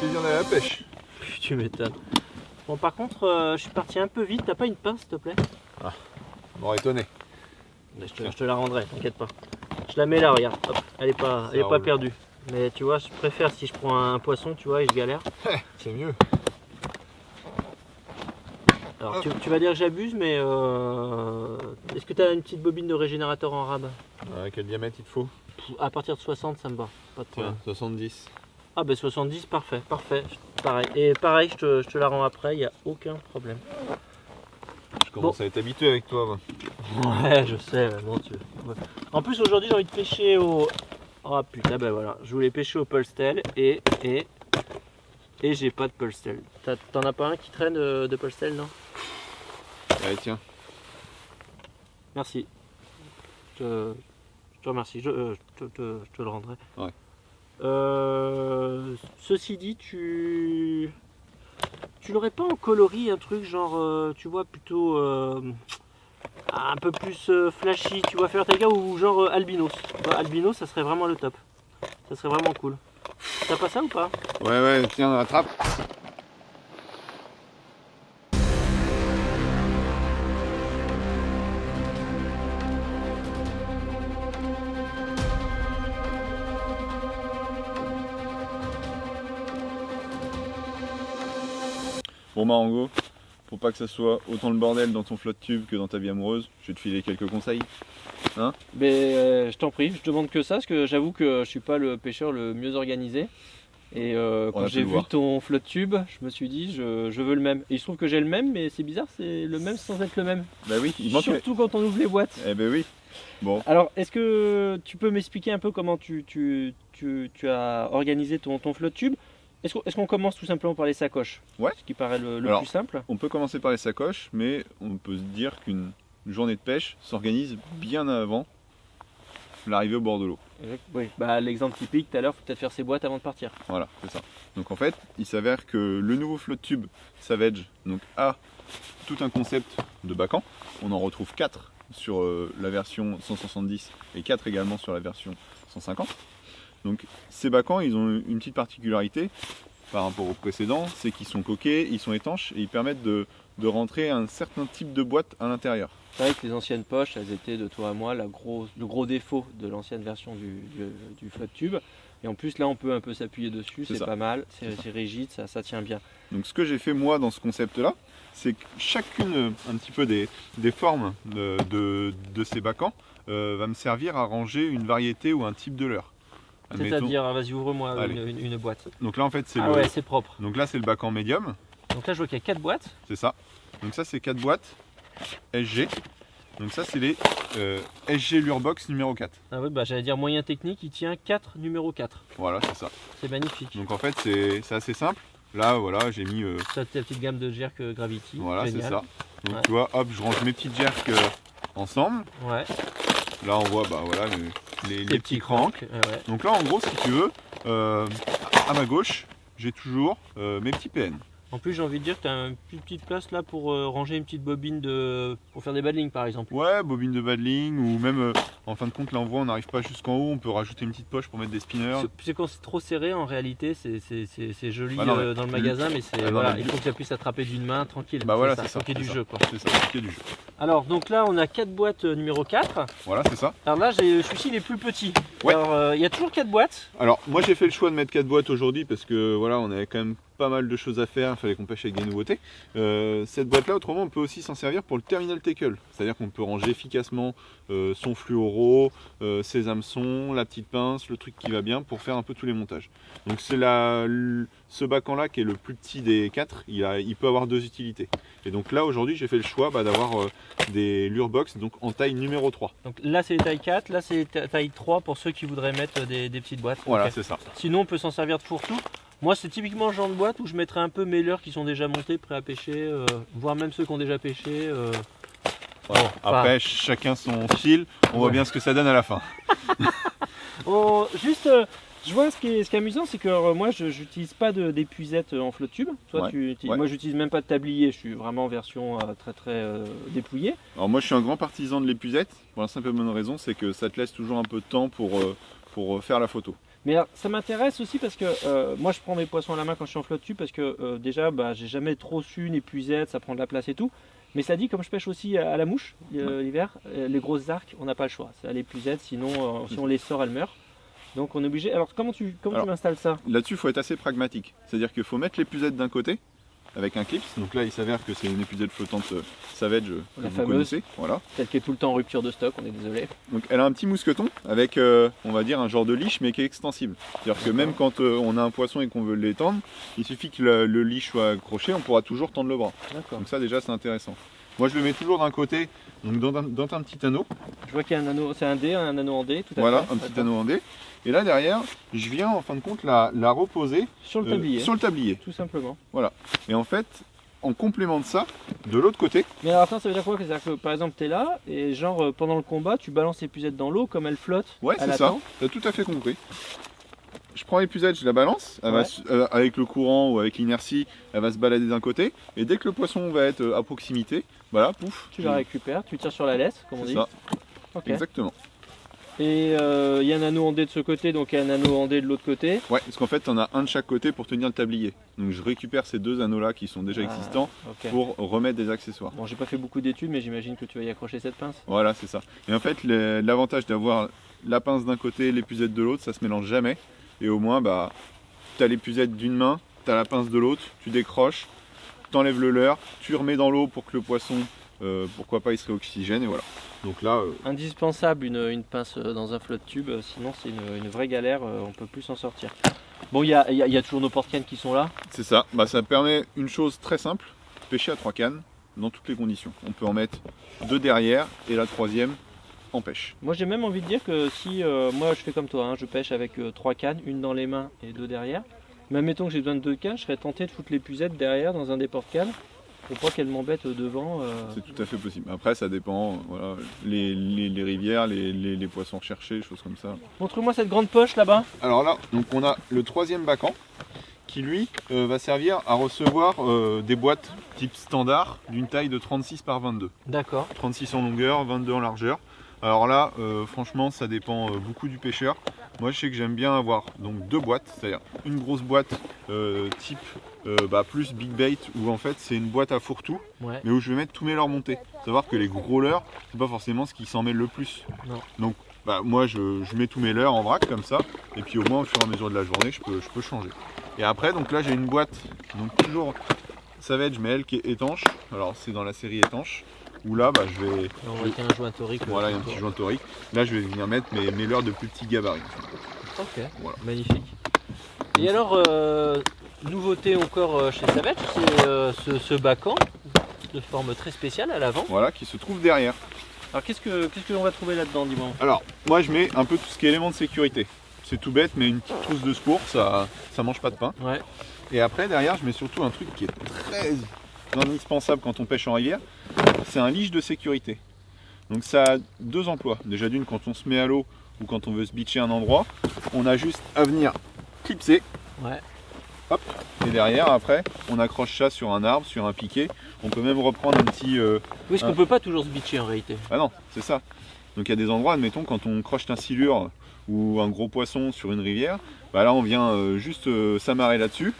plaisir d'aller à la pêche. Tu m'étonnes. Bon, par contre, je suis parti un peu vite. T'as pas une pince, s'il te plaît? M'aurait étonné. Je te la rendrai, t'inquiète pas. Je la mets là, regarde. Hop, elle est pas perdue. Mais tu vois, je préfère si je prends un poisson, tu vois, et je galère. C'est mieux. Alors, tu vas dire que j'abuse, mais est-ce que tu as une petite bobine de régénérateur en rab? Quel diamètre il te faut? À partir de 60, ça me va. Pas de problème. 70. Ah, ben 70, parfait, parfait. Pareil. Et pareil, je te la rends après, il n'y a aucun problème. Je commence à être habitué avec toi. Moi. Ouais, je sais, mais bon, ouais. En plus, aujourd'hui, j'ai envie de pêcher au. Oh putain, ben voilà. Je voulais pêcher au Pulstel et j'ai pas de Pulstel. T'en as pas un qui traîne de Pulstel, non? Allez, tiens. Merci. Je te remercie. Je te le rendrai. Ouais. Ceci dit, tu l'aurais pas en coloris, un truc genre, tu vois, plutôt un peu plus flashy, tu vois, Fertega ou genre albinos. Tu vois, albinos, ça serait vraiment le top. Ça serait vraiment cool. T'as pas ça ou pas? Ouais, tiens, attrape. Bon Marango, pour pas que ça soit autant le bordel dans ton flotte tube que dans ta vie amoureuse, je vais te filer quelques conseils. Hein? Mais je t'en prie, je te demande que ça, parce que j'avoue que je suis pas le pêcheur le mieux organisé. Et quand j'ai vu ton flotte tube, je me suis dit je veux le même. Et il se trouve que j'ai le même, mais c'est bizarre, c'est le même sans être le même. Bah oui, il manque. Surtout quand on ouvre les boîtes. Eh ben oui. Bon. Alors, est-ce que tu peux m'expliquer un peu comment tu as organisé ton flotte tube? Est-ce qu'on commence tout simplement par les sacoches? Ouais. Ce qui paraît le plus simple. On peut commencer par les sacoches, mais on peut se dire qu'une journée de pêche s'organise bien avant l'arrivée au bord de l'eau. Oui, bah, l'exemple typique, tout à l'heure, il faut peut-être faire ses boîtes avant de partir. Voilà, c'est ça. Donc en fait, il s'avère que le nouveau flotte tube Savage a tout un concept de bacan. On en retrouve 4 sur la version 170 et 4 également sur la version 150. Donc ces bacans, ils ont une petite particularité par rapport aux précédents, c'est qu'ils sont coquets, ils sont étanches et ils permettent de rentrer un certain type de boîte à l'intérieur. C'est vrai que les anciennes poches, elles étaient de toi à moi le gros défaut de l'ancienne version du flotte tube. Et en plus là on peut un peu s'appuyer dessus, c'est pas mal, c'est rigide, ça tient bien. Donc ce que j'ai fait moi dans ce concept là, c'est que chacune un petit peu des formes de ces bacans va me servir à ranger une variété ou un type de leurre. C'est-à-dire, vas-y ouvre-moi une boîte. Donc là en fait c'est ouais, c'est propre. Donc là c'est le bacan médium. Donc là je vois qu'il y a 4 boîtes. C'est ça. Donc ça c'est 4 boîtes SG. Donc ça c'est les SG Lurebox numéro 4. Ah oui, bah j'allais dire moyen technique, il tient 4 numéro 4. Voilà, c'est ça. C'est magnifique. Donc en fait c'est assez simple. Là voilà, j'ai mis ça, ta petite gamme de jerk Gravity. Voilà, c'est ça. Donc tu vois, hop, je range mes petites jerks ensemble. Ouais. Là on voit bah voilà les petits cranks. Ouais. Donc là en gros si tu veux, à ma gauche, j'ai toujours mes petits PN. En plus j'ai envie de dire que tu as une petite place là pour ranger une petite bobine pour faire des badlings par exemple. Ouais, bobine de badling ou même en fin de compte là on voit on n'arrive pas jusqu'en haut, on peut rajouter une petite poche pour mettre des spinners. C'est quand c'est trop serré en réalité, c'est joli dans le magasin mais il faut que ça puisse attraper d'une main tranquille. Bah voilà, c'est ça. C'est du jeu quoi. C'est ça, c'est du jeu. Alors donc là on a 4 boîtes numéro 4. Voilà, c'est ça. Alors là celui-ci il est plus petit. Ouais. Alors il y a toujours 4 boîtes. Alors moi j'ai fait le choix de mettre 4 boîtes aujourd'hui parce que voilà on avait quand même pas mal de choses à faire, il fallait qu'on pêche avec des nouveautés. Cette boîte là autrement on peut aussi s'en servir pour le terminal tackle, c'est à dire qu'on peut ranger efficacement son fluoro, ses hameçons, la petite pince, le truc qui va bien pour faire un peu tous les montages. Donc c'est ce bacan là qui est le plus petit des 4, il peut avoir 2 utilités. Et donc là aujourd'hui j'ai fait le choix d'avoir des Lurebox donc en taille numéro 3. Donc là c'est les taille 4, là c'est les taille 3 pour ceux qui voudraient mettre des petites boîtes. Voilà, okay. C'est ça. Sinon on peut s'en servir de fourre-tout. Moi c'est typiquement le genre de boîte où je mettrais un peu mes leurres qui sont déjà montés, prêts à pêcher, voire même ceux qui ont déjà pêché. Ouais. Bon, après chacun son style, on voit bien ce que ça donne à la fin. Je vois ce qui est amusant, c'est que moi je n'utilise pas d'épuisette en flotte tube. Toi, moi j'utilise même pas de tablier, je suis vraiment en version très dépouillée. Alors moi je suis un grand partisan de l'épuisette, pour la simple et bonne raison, c'est que ça te laisse toujours un peu de temps pour faire la photo. Mais alors, ça m'intéresse aussi parce que moi je prends mes poissons à la main quand je suis en flotte tube parce que déjà bah, j'ai jamais trop su ni puisette, ça prend de la place et tout. Mais ça dit, comme je pêche aussi à la mouche l'hiver, les grosses arcs, on n'a pas le choix. C'est les puisettes, sinon si on les sort, elles meurent. Donc on est obligé. Alors comment tu m'installes ça? Là-dessus, il faut être assez pragmatique. C'est-à-dire qu'il faut mettre l'épuisette d'un côté avec un clips. Donc là, il s'avère que c'est une épuisette flottante Savage que La vous fameuse. connaissez. Voilà. Celle qui est tout le temps en rupture de stock, on est désolé. Donc elle a un petit mousqueton avec, on va dire, un genre de leash mais qui est extensible. C'est-à-dire que même quand on a un poisson et qu'on veut l'étendre, il suffit que le leash soit accroché, on pourra toujours tendre le bras. D'accord. Donc ça déjà c'est intéressant. Moi je le mets toujours d'un côté, donc dans un petit anneau. Je vois qu'il y a un anneau, c'est un D, un anneau en D, tout à Voilà, fait. un petit anneau en D. Et là derrière, je viens en fin de compte la reposer Sur le tablier. sur le tablier. Tout simplement. Et en fait, en complément de ça, de l'autre côté, Mais alors attends, ça veut dire quoi? C'est-à-dire que par exemple, tu es là et genre pendant le combat, tu balances les puisettes dans l'eau comme elles flottent. ouais elle c'est ça, attend. tu as tout à fait compris. Je prends l'épuisette, je la balance, elle va avec le courant ou avec l'inertie, elle va se balader d'un côté, et dès que le poisson va être à proximité, voilà, pouf. Tu la récupères, tu tires sur la laisse, comme on C'est dit. ça, Ok. exactement. Et il y a un anneau en D de ce côté, donc il y a un anneau en D de l'autre côté. Ouais, parce qu'en fait, tu en as un de chaque côté pour tenir le tablier. Donc je récupère ces deux anneaux-là qui sont déjà existants Ok. pour remettre des accessoires. Bon, j'ai pas fait beaucoup d'études, mais j'imagine que tu vas y accrocher cette pince. Voilà, c'est ça. Et en fait, l'avantage d'avoir la pince d'un côté, l'épuisette de l'autre, ça se mélange jamais. Et au moins, bah, tu as l'épuisette d'une main, tu as la pince de l'autre, tu décroches, tu enlèves le leurre, tu remets dans l'eau pour que le poisson, pourquoi pas, il se réoxygène, et voilà. Donc là, Indispensable une pince dans un flotte tube, sinon c'est une vraie galère, on peut plus s'en sortir. Bon, il y a toujours nos porte-cannes qui sont là. c'est ça. Bah, ça permet une chose très simple, pêcher à 3 cannes dans toutes les conditions. On peut en mettre 2 derrière et la troisième en pêche. Moi j'ai même envie de dire que si moi je fais comme toi, hein, je pêche avec 3 cannes, une dans les mains et 2 derrière. Mais admettons que j'ai besoin de 2 cannes, je serais tenté de foutre les puisettes derrière dans un des porte-cannes pour pas qu'elles m'embêtent devant. C'est tout à fait possible. Après, ça dépend, voilà, les rivières, les poissons recherchés, choses comme ça. Montre-moi cette grande poche là-bas. Alors là, donc on a le troisième bacan qui lui va servir à recevoir des boîtes type standard d'une taille de 36 par 22. D'accord. 36 en longueur, 22 en largeur. Alors là, franchement, ça dépend beaucoup du pêcheur. Moi, je sais que j'aime bien avoir donc 2 boîtes, c'est-à-dire une grosse boîte type plus big bait, où en fait c'est une boîte à fourre-tout, Ouais. mais où je vais mettre tous mes leurres montés. Savoir que les gros leurres, c'est pas forcément ce qui s'en mêle le plus. Non. Donc, moi, je mets tous mes leurres en vrac comme ça, et puis au moins au fur et à mesure de la journée, je peux changer. Et après, donc là, j'ai une boîte, donc toujours Savage, mais elle qui est étanche. Alors, c'est dans la série étanche. Où là, je vais. On voit qu'il y a un joint torique. Voilà, il y a un petit joint torique. Là, je vais venir mettre mes leurres de plus petit gabarit. Ok, Voilà. magnifique. Et alors, nouveauté encore chez Savage, c'est ce bacan de forme très spéciale à l'avant. Voilà, qui se trouve derrière. Alors qu'est-ce que l'on va trouver là-dedans, dis-moi? Alors, moi, je mets un peu tout ce qui est élément de sécurité. C'est tout bête, mais une petite trousse de secours, ça mange pas de pain. Ouais. Et après, derrière, je mets surtout un truc qui est très indispensable quand on pêche en rivière. C'est un leash de sécurité. Donc ça a 2 emplois. Déjà d'une, quand on se met à l'eau ou quand on veut se bitcher un endroit, on a juste à venir clipser. Ouais. Hop. Et derrière, après, on accroche ça sur un arbre, sur un piquet. On peut même reprendre un petit... Oui, parce qu'on peut pas toujours se bitcher en réalité. Ah non, c'est ça. Donc il y a des endroits, admettons, quand on croche un silure ou un gros poisson sur une rivière, là on vient juste s'amarrer là-dessus.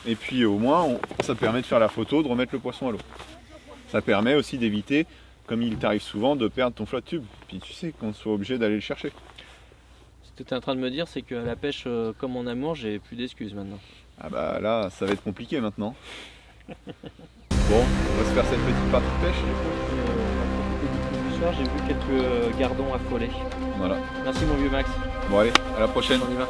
Et puis au moins, ça permet de faire la photo, de remettre le poisson à l'eau. Ça permet aussi d'éviter, comme il t'arrive souvent, de perdre ton flotte tube. Puis tu sais qu'on soit obligé d'aller le chercher. Ce que tu es en train de me dire, c'est qu'à la pêche comme en amour, j'ai plus d'excuses maintenant. Ah bah là, ça va être compliqué maintenant. Bon, on va se faire cette petite partie de pêche. Du soir, j'ai vu quelques gardons affolés. Voilà. Merci mon vieux Max. Bon allez, à la prochaine. On y va.